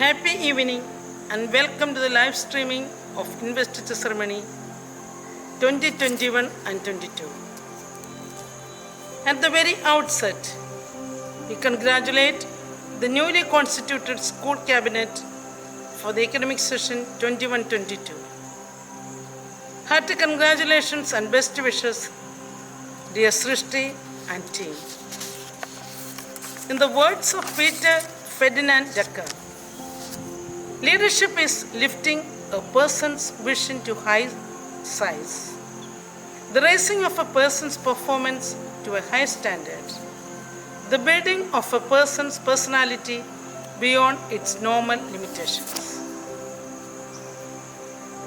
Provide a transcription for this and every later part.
Happy evening and welcome to the live streaming of Investiture Ceremony 2021 and 22. At the very outset, we congratulate the newly constituted school cabinet for the academic session 21-22. Hearty congratulations and best wishes, dear Srishti and team. In the words of Peter Ferdinand Drucker, leadership is lifting a person's vision to high size, the raising of a person's performance to a high standard, the building of a person's personality beyond its normal limitations.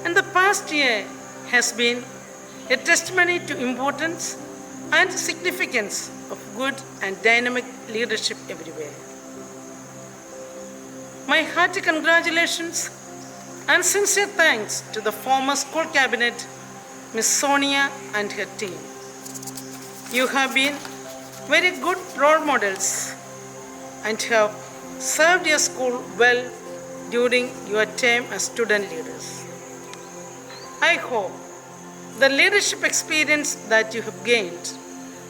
And the past year has been a testimony to importance and significance of good and dynamic leadership everywhere. My hearty congratulations and sincere thanks to the former school cabinet, Ms. Sonia and her team. You have been very good role models and have served your school well during your time as student leaders. I hope the leadership experience that you have gained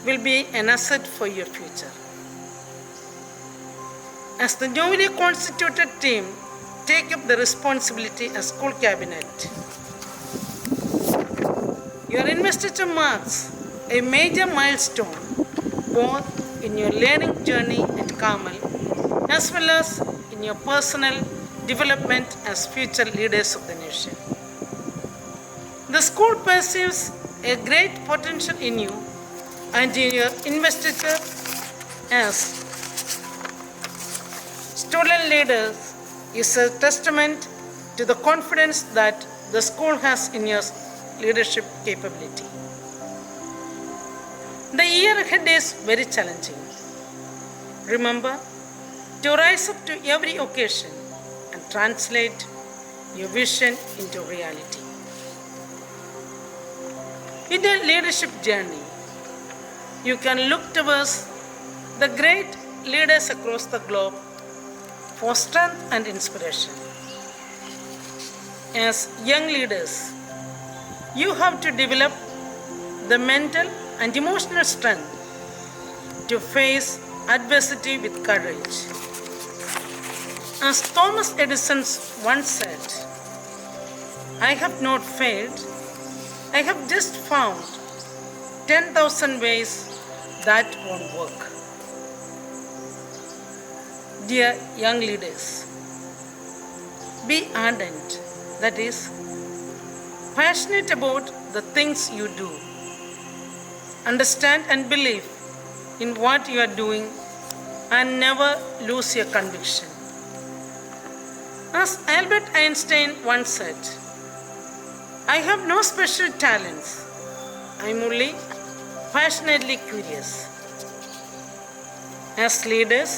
will be an asset for your future. As the newly constituted team take up the responsibility as school cabinet, your investiture marks a major milestone both in your learning journey at Carmel as well as in your personal development as future leaders of the nation. The school perceives a great potential in you, and in your investiture as student leaders is a testament to the confidence that the school has in your leadership capability. The year ahead is very challenging. Remember to rise up to every occasion and translate your vision into reality. In a leadership journey, you can look towards the great leaders across the globe for strength and inspiration. As young leaders, you have to develop the mental and emotional strength to face adversity with courage. As Thomas Edison once said, "I have not failed, I have just found 10,000 ways that won't work." Dear young leaders, be ardent, that is, passionate about the things you do. Understand and believe in what you are doing and never lose your conviction. As Albert Einstein once said, "I have no special talents, I am only passionately curious." As leaders,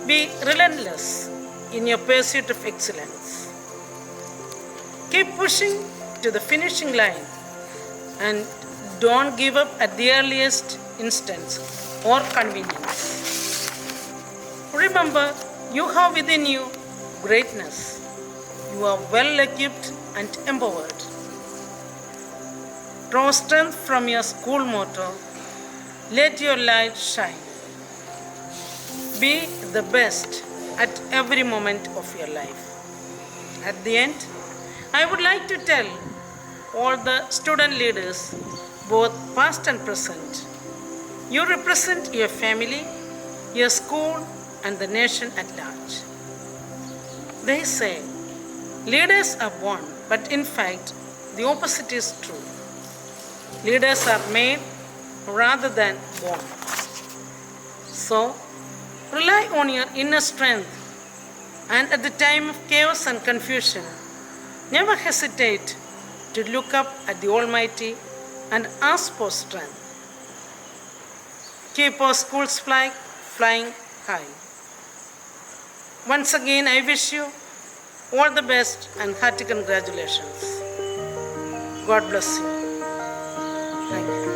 be relentless in your pursuit of excellence. Keep pushing to the finishing line and don't give up at the earliest instance or convenience. Remember, you have within you greatness. You are well equipped and empowered. Draw strength from your school motto, "Let your light shine." Be the best at every moment of your life. At the end, I would like to tell all the student leaders, both past and present, you represent your family, your school, and the nation at large. They say, leaders are born, but in fact, the opposite is true. Leaders are made rather than born. So, rely on your inner strength, and at the time of chaos and confusion, never hesitate to look up at the Almighty and ask for strength. Keep our school's flag flying high. Once again, I wish you all the best and hearty congratulations. God bless you. Thank you.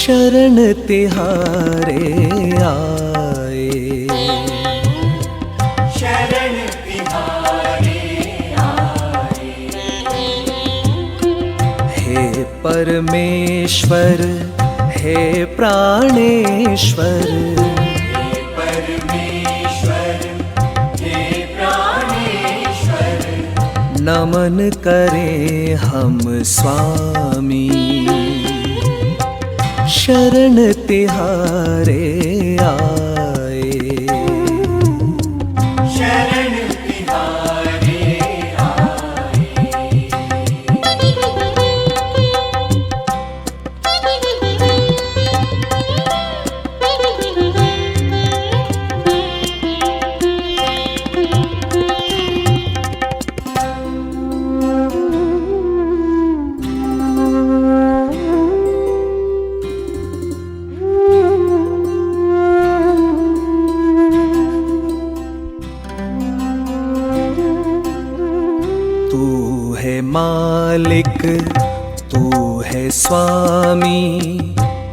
शरण तिहारे आए, शरण तिहारे आए। हे परमेश्वर हे प्राणेश्वर, हे परमेश्वर हे प्राणेश्वर, नमन करें हम स्वामी। शरण तिहारे आए, शरण तिहारे आए। तू है मालिक, तू है स्वामी,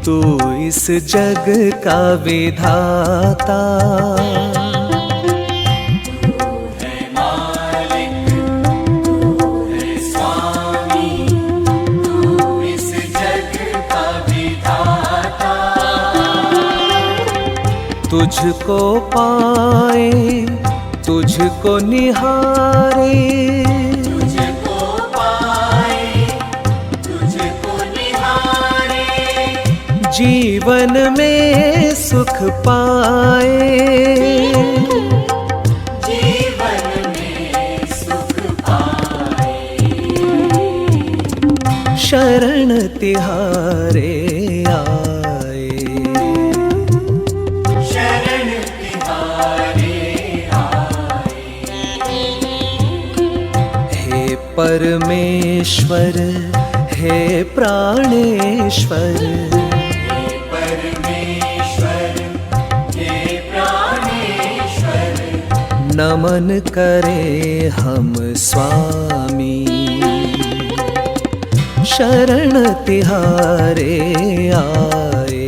तू इस जग का विधाता। तू है मालिक, तू है स्वामी, तू इस जग का विधाता। तुझको पाए, तुझको निहारे, तुझको पाए, तुझको निहारे, जीवन में सुख पाए। जीवन में सुख पाए। शरण तिहारे आए, शरण तिहारे आए। हे परमेश्वर हे प्राणेश्वर, हे परमेश्वर हे प्राणेश्वर, नमन करें हम स्वामी। शरण तिहारे आए,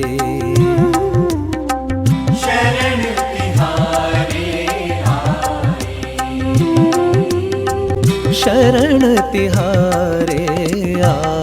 शरण तिहारे आए। शरण तिहारे आए।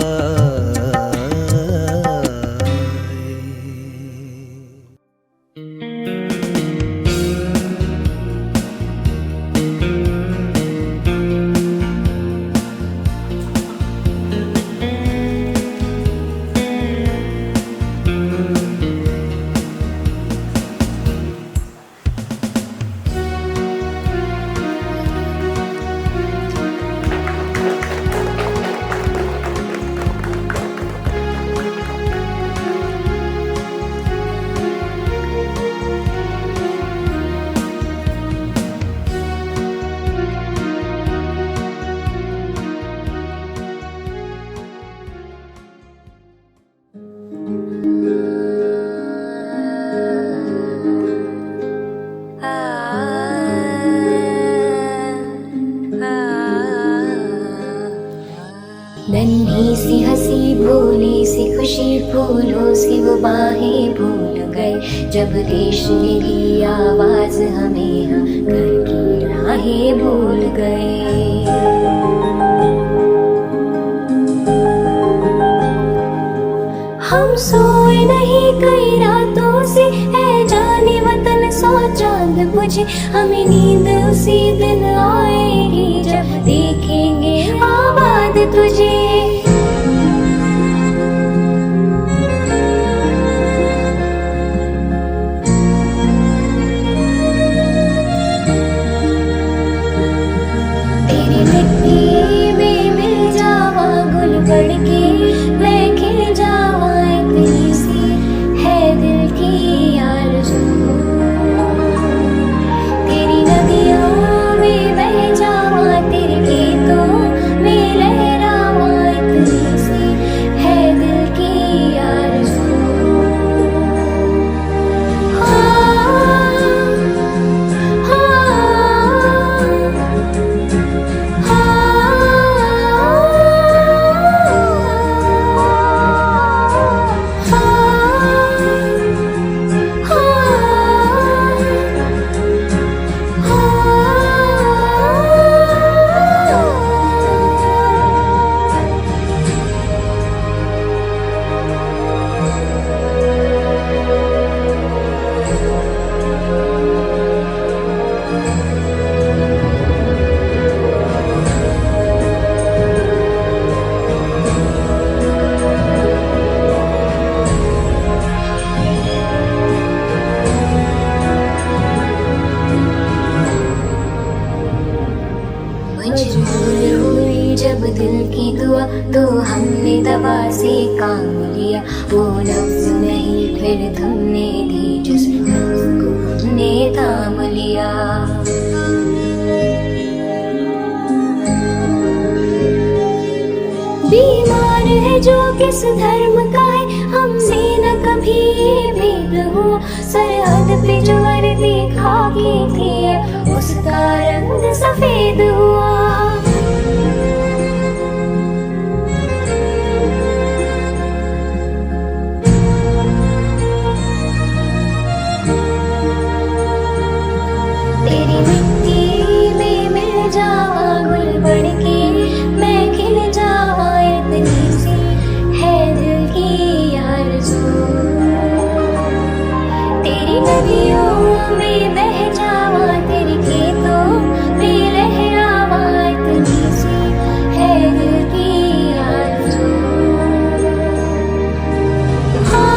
नन्ही सी हंसी भोली सी खुशी फूलों सी वो बाहें भूल गए, जब देश ने दी आवाज हमें हम घर की राहें भूल गए। हम सोए नहीं कई रातों से, है जाने वतन सौ चांद बुझे, हमें नींद उसी दिन आएगी जब देखेंगे आबाद तुझे। तेरी मिट्टी में मिल जावा गुल बढ़ के, मैं खिल जावा, इतनी सी है दिल की आरज़ू। तेरी नदियों में बह जावा, तेरे खेतों में लहरावा, इतनी सी है दिल की आरज़ू। हाँ, हाँ, हाँ। मशहूर हुई जब दिल की दुआ तो हमने दवा से काम लिया। वो लफ्ज नहीं फिर तुमने दी जिस लफ्ज को हमने थाम लिया। बीमार है जो किस धर्म का है हमसे न कभी ये भेद हुआ। सरहद पे जो वर्दी खाकी थी उसका रंग सफेद हुआ। तेरी मिट्टी में मिल जावा गुल बन के मैं खिल जावा, इतनी सी है दिल की आरज़ू। तेरी नदियों में बह जावा तेरे खेतों में लहरावा, इतनी सी है दिल की आरज़ू। हाँ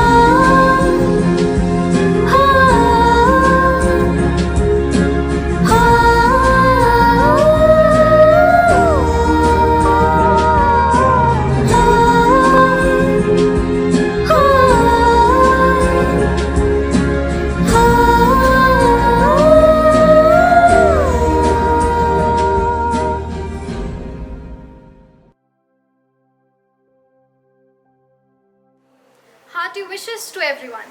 Hearty wishes to everyone.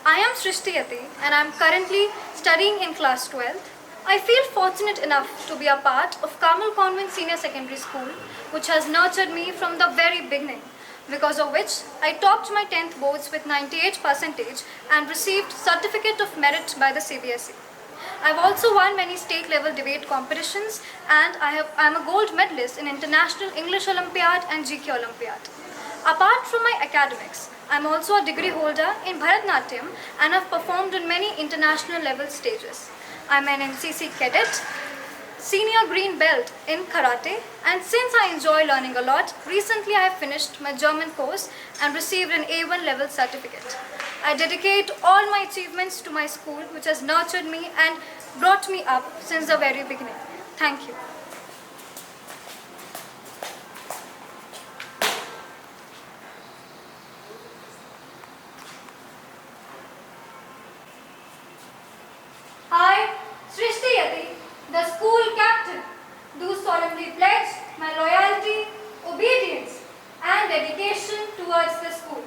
I am Srishti Yati and I am currently studying in class 12th. I feel fortunate enough to be a part of Carmel Convent Senior Secondary School, which has nurtured me from the very beginning, because of which I topped my 10th boards with 98% and received Certificate of Merit by the CBSE. I've also won many state level debate competitions and I'm a gold medalist in International English Olympiad and GK Olympiad. Apart from my academics, I'm also a degree holder in Bharatanatyam and have performed on many international level stages. I'm an NCC cadet, senior green belt in karate, and since I enjoy learning a lot, recently I have finished my German course and received an A1 level certificate. I dedicate all my achievements to my school, which has nurtured me and brought me up since the very beginning. Thank you. I, Srishti Yati, the school captain, do solemnly pledge my loyalty, obedience and dedication towards the school.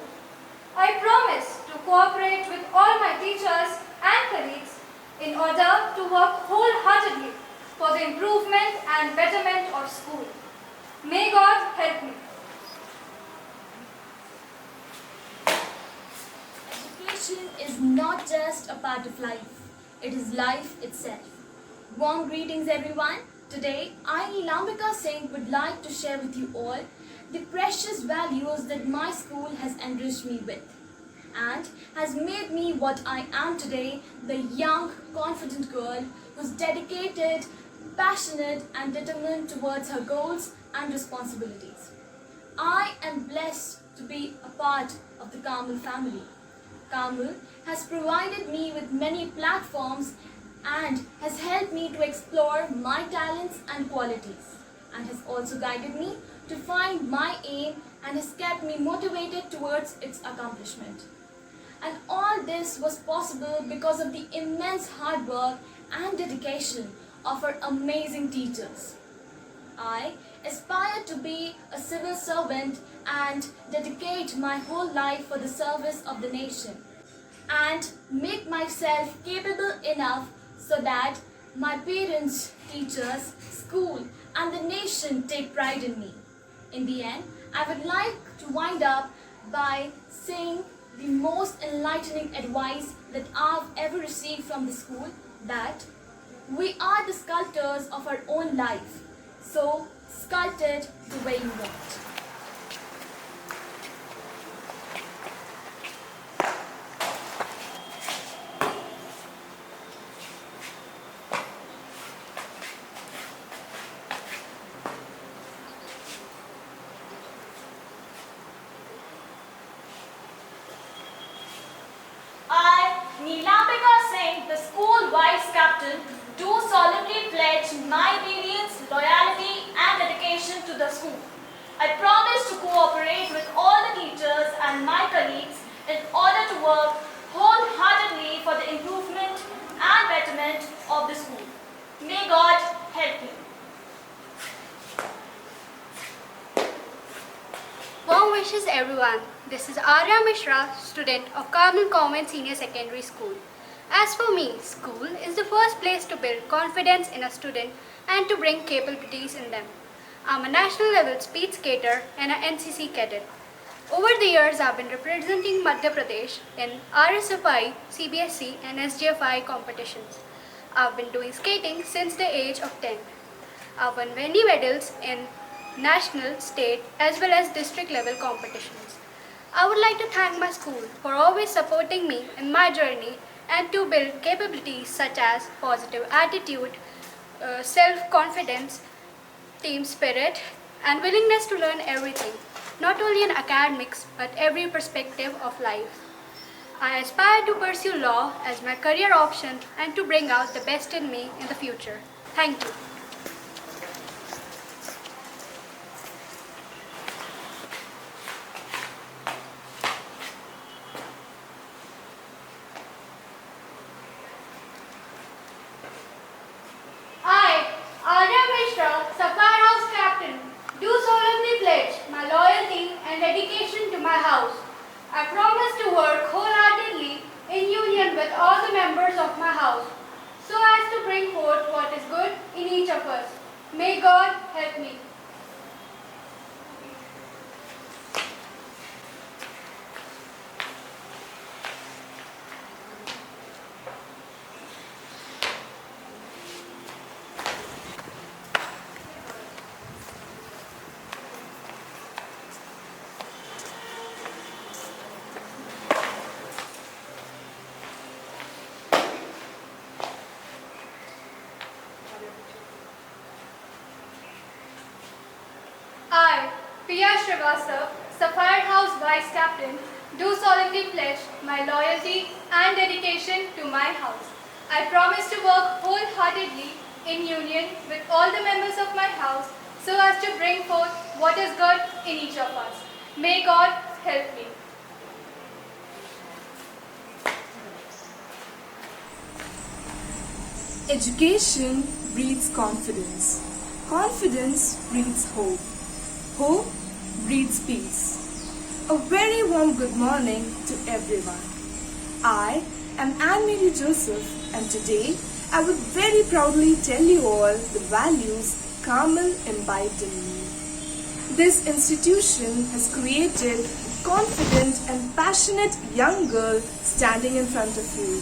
I promise to cooperate with all my teachers and colleagues in order to work wholeheartedly for the improvement and betterment of school. May God help me. Education is not just a part of life, it is life itself. Warm greetings everyone. Today, I, Neelambika Singh, would like to share with you all the precious values that my school has enriched me with and has made me what I am today, the young, confident girl who's dedicated, passionate and determined towards her goals and responsibilities. I am blessed to be a part of the Carmel family. Carmel has provided me with many platforms and has helped me to explore my talents and qualities, and has also guided me to find my aim and has kept me motivated towards its accomplishment. And all this was possible because of the immense hard work and dedication of our amazing teachers. I aspire to be a civil servant and dedicate my whole life for the service of the nation and make myself capable enough so that my parents, teachers, school and the nation take pride in me. In the end, I would like to wind up by saying the most enlightening advice that I've ever received from the school, that we are the sculptors of our own life, so sculpt it the way you want. I, Neelambika Singh, the school vice captain, do solemnly pledge my obedience, loyalty and the school. May God help me. Warm wishes everyone. This is Arya Mishra, student of Carmel Convent Senior Secondary School. As for me, school is the first place to build confidence in a student and to bring capabilities in them. I'm a national level speed skater and an NCC cadet. Over the years, I've been representing Madhya Pradesh in RSFI, CBSE and SGFI competitions. I've been doing skating since the age of 10. I've won many medals in national, state as well as district level competitions. I would like to thank my school for always supporting me in my journey and to build capabilities such as positive attitude, self-confidence, team spirit and willingness to learn everything, not only in academics but every perspective of life. I aspire to pursue law as my career option and to bring out the best in me in the future. Thank you. I, Arya Mishra, Sapphire House Captain, do solemnly pledge my loyalty and dedication to my house. I promise to work wholeheartedly in union with all the members of my house, so as to bring forth what is good in each of us. May God help me. I, Priya Srivastava, Sapphire House Vice Captain, do solemnly pledge my loyalty and dedication to my house. I promise to work wholeheartedly in union with all the members of my house so as to bring forth what is good in each of us. May God help me. Education breeds confidence. Confidence breeds hope. Hope breeds peace. A very warm good morning to everyone. I am Anne-Marie Joseph and today I would very proudly tell you all the values Carmel imbibed in me. This institution has created a confident and passionate young girl standing in front of you.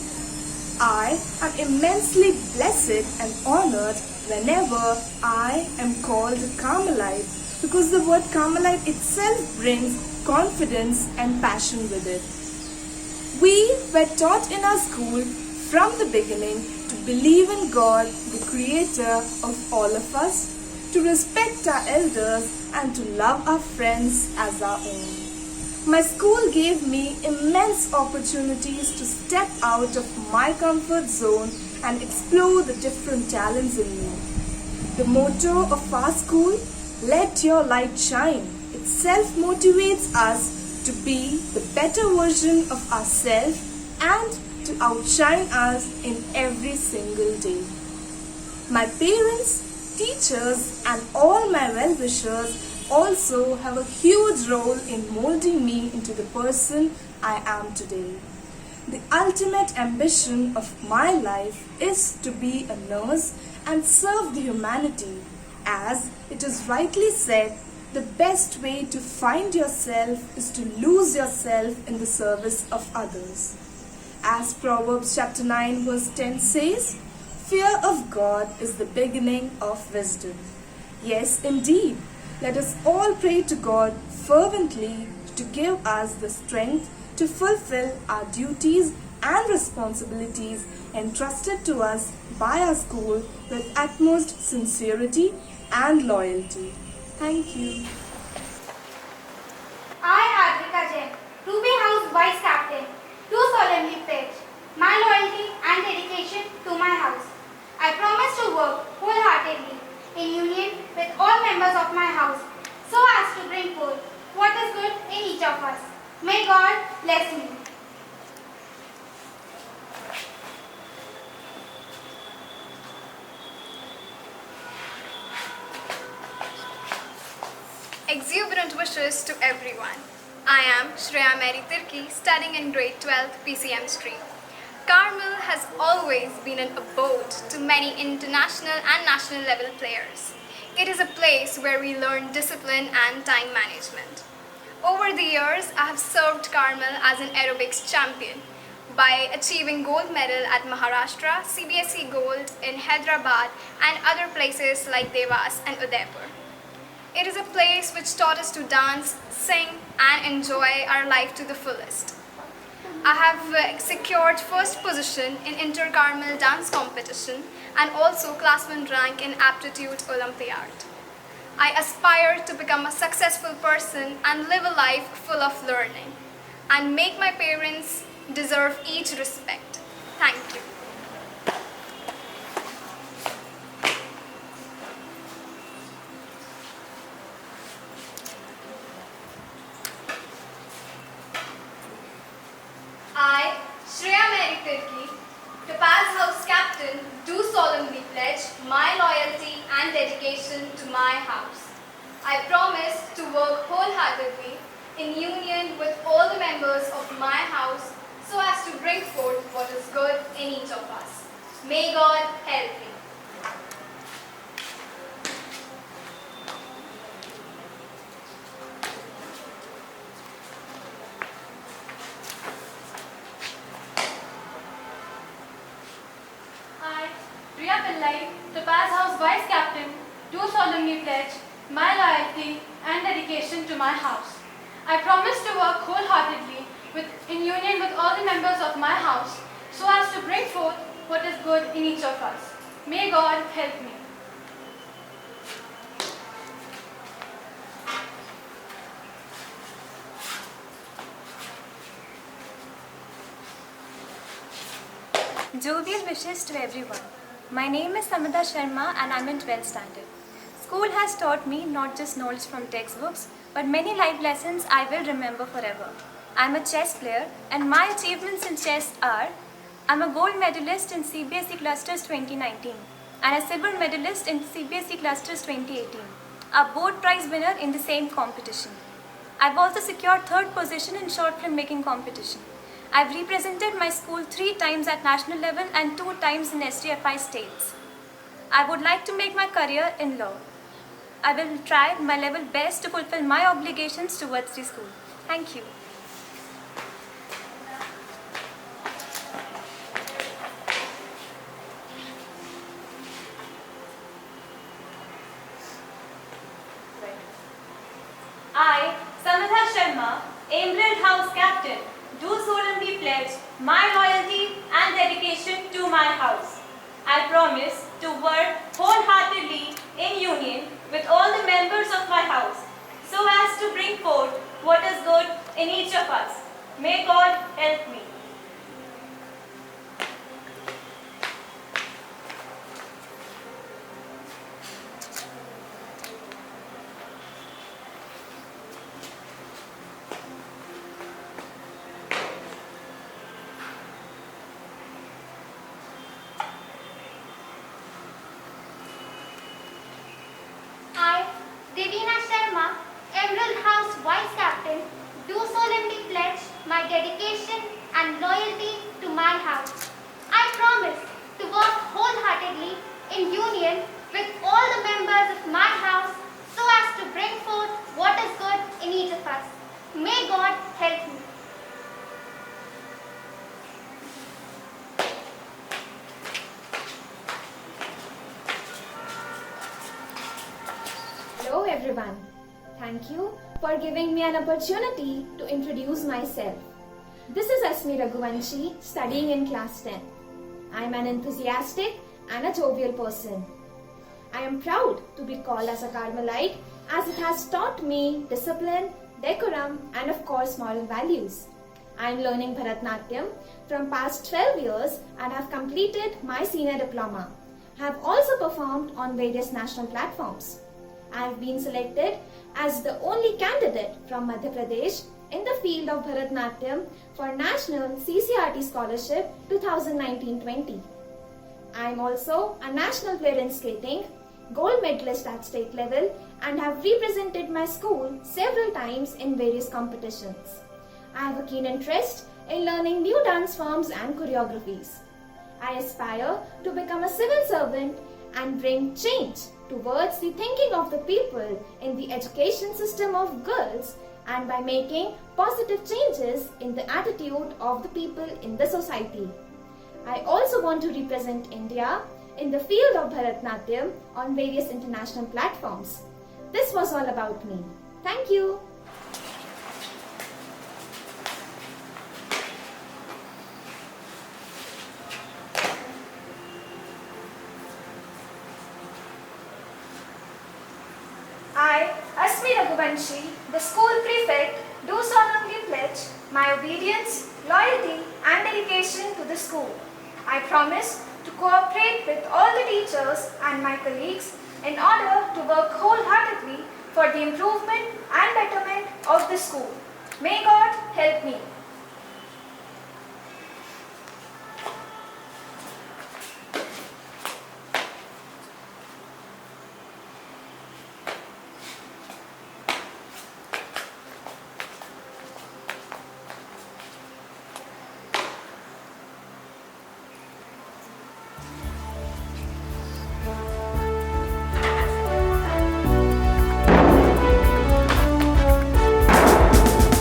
I am immensely blessed and honored whenever I am called a Carmelite because the word Carmelite itself brings confidence and passion with it. We were taught in our school from the beginning to believe in God, the creator of all of us, to respect our elders and to love our friends as our own. My school gave me immense opportunities to step out of my comfort zone and explore the different talents in me. The motto of our school, "Let your light shine," itself motivates us to be the better version of ourselves and to outshine us in every single day. My parents, teachers and all my well-wishers also have a huge role in molding me into the person I am today. The ultimate ambition of my life is to be a nurse and serve the humanity. As it is rightly said, the best way to find yourself is to lose yourself in the service of others. As Proverbs chapter 9 verse 10 says, "Fear of God is the beginning of wisdom." Yes, indeed. Let us all pray to God fervently to give us the strength to fulfill our duties and responsibilities entrusted to us by our school with utmost sincerity and loyalty. Thank you. I, Adrika Jain, Ruby House Vice Captain, do solemnly pledge my loyalty and dedication to my house. I promise to work wholeheartedly in union with all members of my house so as to bring forth what is good in each of us. May God bless me. Exuberant wishes to everyone. I am Shreya Mary Tirki, studying in grade 12 PCM stream. Carmel has always been an abode to many international and national level players. It is a place where we learn discipline and time management. Over the years, I have served Carmel as an aerobics champion by achieving gold medal at Maharashtra, CBSE Gold in Hyderabad and other places like Devas and Udaipur. It is a place which taught us to dance, sing and enjoy our life to the fullest. I have secured first position in Inter-Carmel dance competition and also class 1 rank in aptitude Olympiad. I aspire to become a successful person and live a life full of learning and make my parents deserve each respect. Thank you. I, Shreya Mary Tirki, Topaz House Captain, do solemnly pledge my loyalty and dedication to my house. I promise to work wholeheartedly in union with all the members of my house so as to bring forth what is good in each of us. May God help me. I, Priya Pillai, Topaz House Vice Captain, do solemnly pledge my loyalty and dedication to my house. I promise to work wholeheartedly in union with all the members of my house so as to bring forth what is good in each of us. May God help me. Jovial wishes to everyone. My name is Samita Sharma and I'm in 12th standard. School has taught me not just knowledge from textbooks, but many life lessons I will remember forever. I'm a chess player and my achievements in chess are: I'm a gold medalist in CBSE Clusters 2019 and a silver medalist in CBSE Clusters 2018, a board prize winner in the same competition. I've also secured 3rd position in short film making competition. I've represented my school 3 times at national level and 2 times in STFI states. I would like to make my career in law. I will try my level best to fulfill my obligations towards the school. Thank you. I, Samitha Sharma, Emerald House Captain, do solemnly pledge my loyalty and dedication to my house. I promise to work wholeheartedly in union with all the members of my house so as to bring forth what is good in each of us. May God help me. I, Divina Sharma, Emerald House Vice Captain, do solemnly pledge my dedication and loyalty to my house. I promise to work wholeheartedly in union with all the members of my house so as to bring forth what is good in each of us. May God help me. Hello everyone. Thank you for giving me an opportunity to introduce myself. This is Asmi Raghuvanshi, studying in class 10. I am an enthusiastic and a jovial person. I am proud to be called as a Carmelite as it has taught me discipline, decorum and of course moral values. I am learning Bharatnatyam from past 12 years and have completed my senior diploma. I have also performed on various national platforms. I have been selected as the only candidate from Madhya Pradesh in the field of Bharatnatyam for National CCRT Scholarship 2019-20. I am also a national player in skating, gold medalist at state level and have represented my school several times in various competitions. I have a keen interest in learning new dance forms and choreographies. I aspire to become a civil servant and bring change towards the thinking of the people in the education system of girls and by making positive changes in the attitude of the people in the society. I also want to represent India in the field of Bharatnatyam on various international platforms. This was all about me. Thank you. I, Asmi Raghuvanshi, the school prefect, do solemnly pledge my obedience, loyalty and dedication to the school. I promise to cooperate with all the teachers and my colleagues in order to work wholeheartedly for the improvement and betterment of the school. May God help me.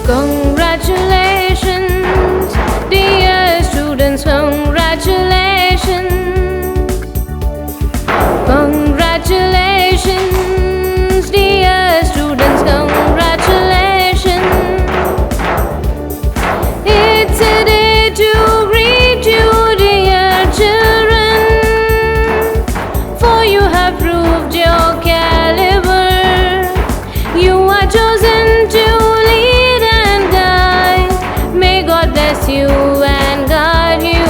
Congratulations, dear students, congratulations. Congratulations, dear students, congratulations. It's a day to greet you, dear children, for you have proved your caliber. You are chosen to lead and guide. May God bless you and guide you.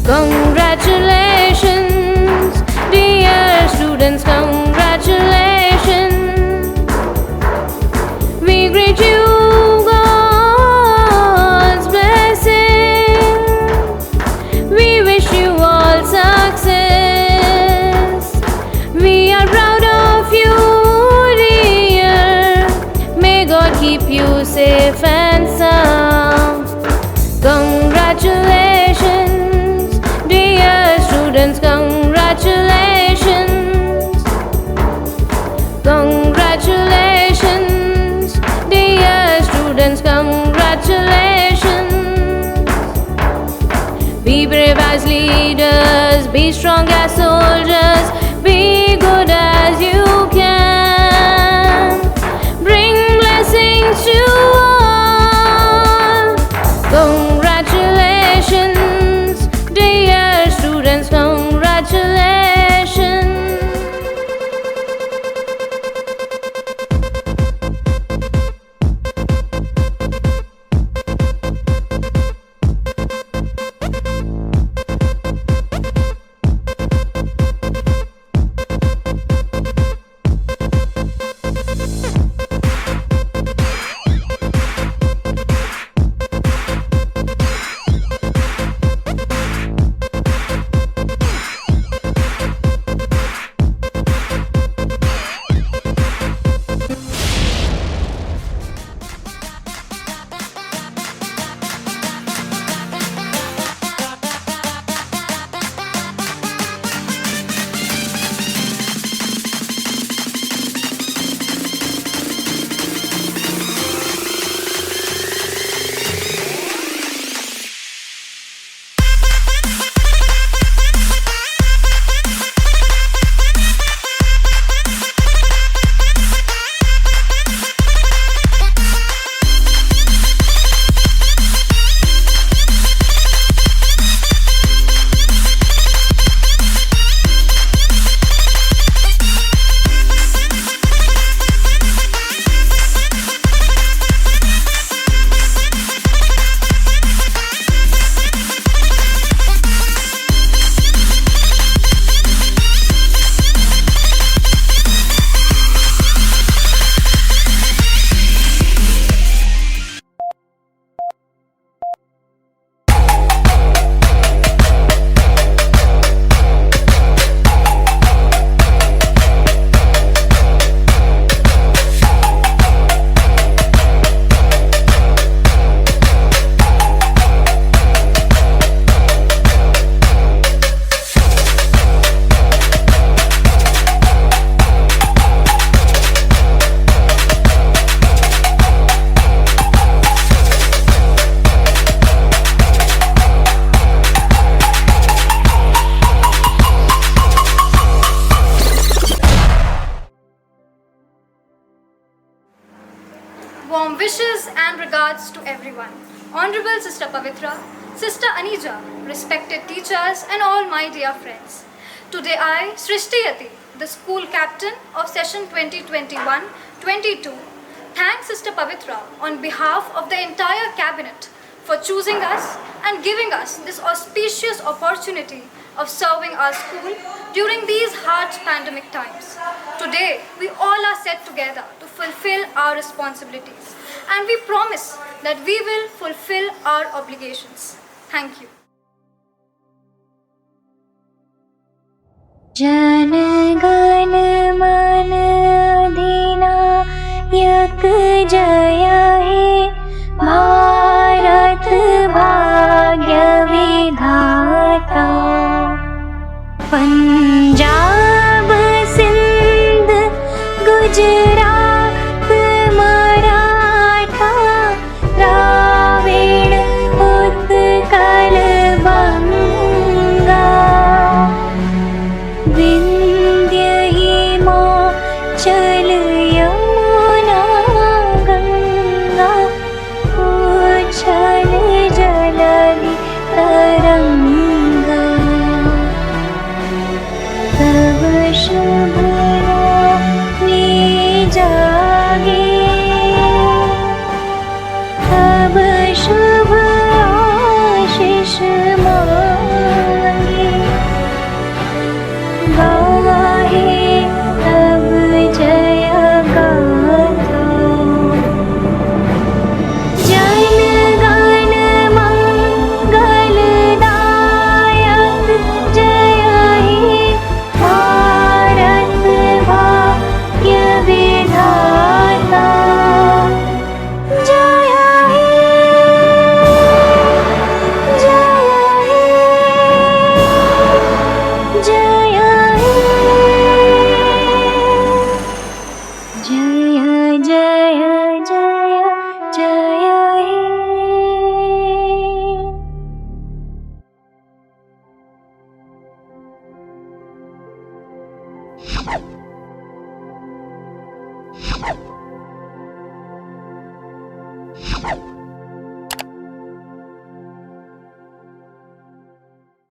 Congratulations, dear students, congratulations. We greet you, God's blessing. We wish you all success. We are proud of you, dear. May God keep you safe and sound. Congratulations, dear students, congratulations. Congratulations, dear students, congratulations. Be brave as leaders, be strong as soldiers, be good as you can. Bring blessings to all. Congratulations, dear students, congratulations. Warm wishes and regards to everyone. Honorable Sister Pavitra, Sister Anija, respected teachers and all my dear friends. Today I, Srishtiyati, the school captain of session 2021-22, thank Sister Pavitra on behalf of the entire cabinet for choosing us and giving us this auspicious opportunity of serving our school during these hard pandemic times. Today, we all are set together to fulfill our responsibilities, and we promise that we will fulfill our obligations. Thank you. Jana Gana मन अधिनायक जय हे भारत भाग्य विधाता पंजाब सिंध गुजरात मराठा द्राविड़ उत्कल बंगा विंध्य हिमाचल यमुना गंगा उच्छल जलधि तरंगा तब शुभ नामे जागे तब शुभ आशीष मांगे गाहे तब जय गाथा जन गण मंगलदायक जय हे भारत भाग्य विधाता जय हे जय हे जय हे जय जय जय जय हे